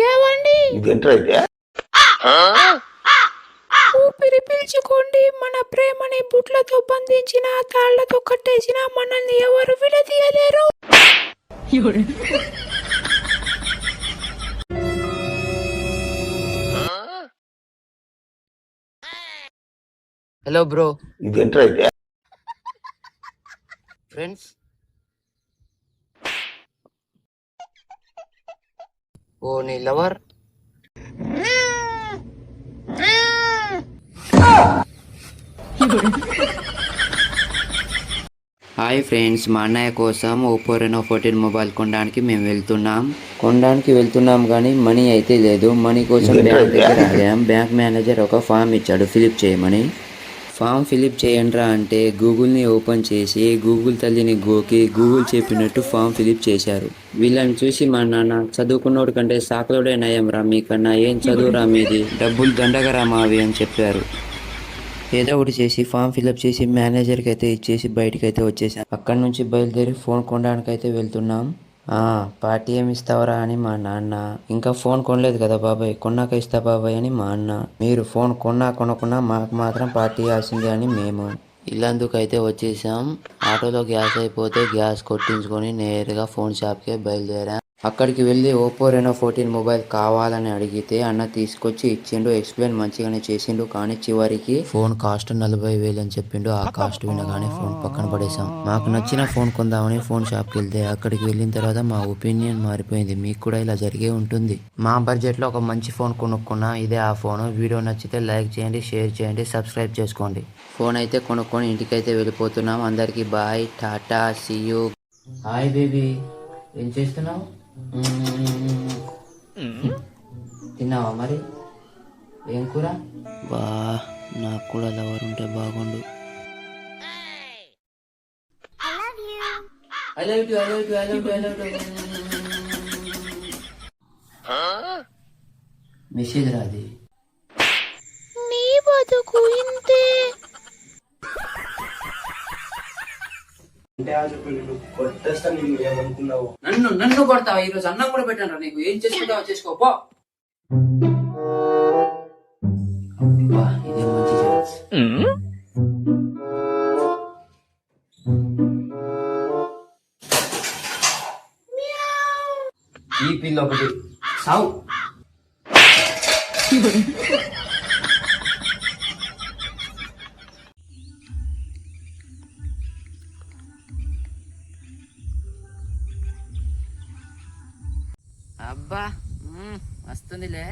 ఏవండి ఇదేంటైతే ఊపిరి పీల్చుకోండి. మన ప్రేమని బుట్లతో బంధించిన తాళ్లతో కట్టేసిన మనల్ని ఎవరు విడదీయలేరు. హలో బ్రో ఇదేంటైతే ఫ్రెండ్స్. ఓ నీ లవర్. హాయ్ ఫ్రెండ్స్, మా అన్నయ్య కోసం ఓప్పో రెనో 14 మొబైల్ కొనడానికి మేము వెళ్తున్నాం కానీ మనీ అయితే లేదు. మనీ కోసం బ్యాంక్ దగ్గర ఆగాం. బ్యాంక్ మేనేజర్ ఒక ఫామ్ ఇచ్చాడు ఫిలిప్ చేయమని. ఫామ్ ఫిలిప్ చేయండిరా అంటే గూగుల్ని ఓపెన్ చేసి గూగుల్ తల్లిని గోకి గూగుల్ చెప్పినట్టు ఫామ్ ఫిలిప్ చేశారు. వీళ్ళని చూసి మా నాన్న, చదువుకున్నోడు కంటే సాకలోడే నయం రా మీకన్నా, ఏం చదువురా మీది, డబ్బులు దండగరా మావి అని చెప్పారు. ఏదో ఒకటి చేసి ఫామ్ ఫిలప్ చేసి మేనేజర్కి అయితే ఇచ్చేసి బయటకు అయితే వచ్చేసాం. అక్కడి నుంచి బయలుదేరి ఫోన్ కొనడానికి అయితే వెళ్తున్నాం. పార్టీ ఏమి ఇస్తావరా అని మా నాన్న. ఇంకా ఫోన్ కొనలేదు కదా బాబాయ్, కొన్నాక ఇస్తా బాబాయ్ అని మా అన్న. మీరు ఫోన్ కొనకున్నా మాకు మాత్రం పార్టీ ఇవ్వాల్సిందే అని మేము. ఇల్లందుకు అయితే వచ్చేసాం. ఆటోలో గ్యాస్ అయిపోతే గ్యాస్ కొట్టించుకొని నేరుగా ఫోన్ షాప్కే బయలుదేరాం. అక్కడికి వెళ్ళి ఓప్పో రెనో 14 మొబైల్ కావాలని అడిగితే అన్న తీసుకొచ్చి ఇచ్చిండు. ఎక్స్ప్లెయిన్ మంచిగానే చేసిండు, కానీ చివరికి ఫోన్ కాస్ట్ 40,000 అని చెప్పిండు. ఆ కాస్ట్ వినగానే ఫోన్ పక్కన పడేసాం. మాకు నచ్చిన ఫోన్ కొందామని ఫోన్ షాప్కి వెళ్తే అక్కడికి వెళ్ళిన తర్వాత మా ఒపీనియన్ మారిపోయింది. మీకు కూడా ఇలా జరిగే ఉంటుంది. మా బడ్జెట్లో ఒక మంచి ఫోన్ కొనుక్కున్నా, ఇదే ఆ ఫోన్. వీడియో నచ్చితే లైక్ చేయండి, షేర్ చేయండి, సబ్స్క్రైబ్ చేసుకోండి. ఫోన్ అయితే కొనుక్కొని ఇంటికైతే వెళ్ళిపోతున్నాం. అందరికీ bye, tata, see you. Hi baby, ఏం చేస్తున్నావు? తిన్నావా మరి? ఏం కూర? బా, నాకు కూడా లవర్ ఉంటే బాగుండు. మెసేజ్ రాది. నీ బతుకు ఇంతే. నన్ను కొడతావా? ఈరోజు అన్నం కూడా పెట్టాను నీకు. ఏం చేసుకుంటావా చేసుకోపో. ఇదే మంచి ఛాన్స్. ఈ పిల్ల ఒకటి సావు. అబ్బా, వస్తుందిలే.